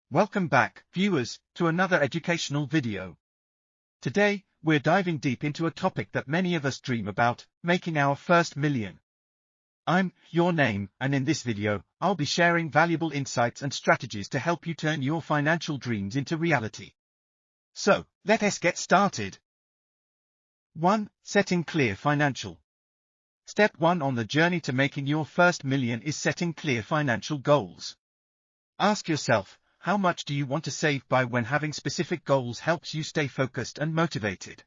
Welcome back, viewers, to another educational video. Today, we're diving deep into a topic that many of us dream about, making our first million. I'm your name, and in this video, I'll be sharing valuable insights and strategies to help you turn your financial dreams into reality. So, let us get started. 1. Setting clear financial. Step 1 on the journey to making your first million is setting clear financial goals. Ask yourself, how much do you want to save by when having specific goals helps you stay focused and motivated?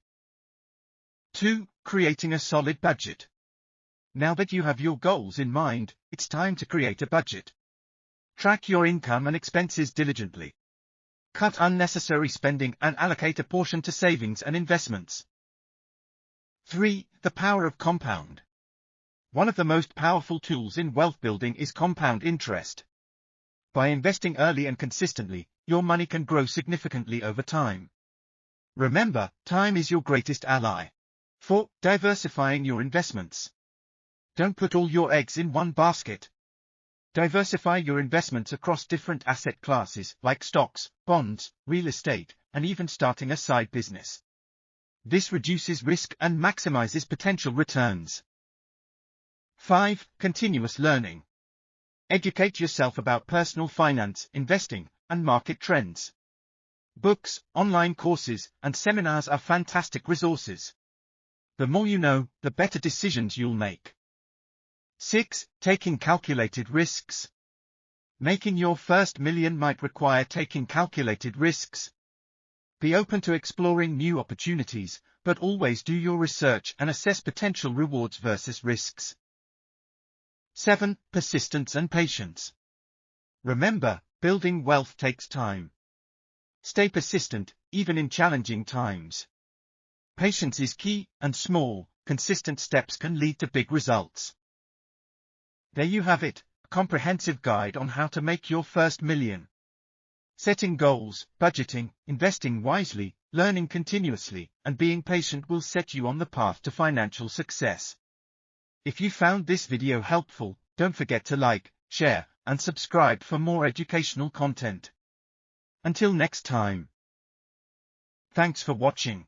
2. Creating a solid budget. Now that you have your goals in mind, it's time to create a budget. Track your income and expenses diligently. Cut unnecessary spending and allocate a portion to savings and investments. 3. The power of compound. One of the most powerful tools in wealth building is compound interest. By investing early and consistently, your money can grow significantly over time. Remember, time is your greatest ally. 4. Diversifying your investments. Don't put all your eggs in one basket. Diversify your investments across different asset classes like stocks, bonds, real estate, and even starting a side business. This reduces risk and maximizes potential returns. 5. Continuous learning. Educate yourself about personal finance, investing, and market trends. Books, online courses, and seminars are fantastic resources. The more you know, the better decisions you'll make. 6. Taking calculated risks. Making your first million might require taking calculated risks. Be open to exploring new opportunities, but always do your research and assess potential rewards versus risks. 7. Persistence and patience. Remember, building wealth takes time. Stay persistent, even in challenging times. Patience is key, and small, consistent steps can lead to big results. There you have it, a comprehensive guide on how to make your first million. Setting goals, budgeting, investing wisely, learning continuously, and being patient will set you on the path to financial success. If you found this video helpful, don't forget to like, share, and subscribe for more educational content. Until next time. Thanks for watching.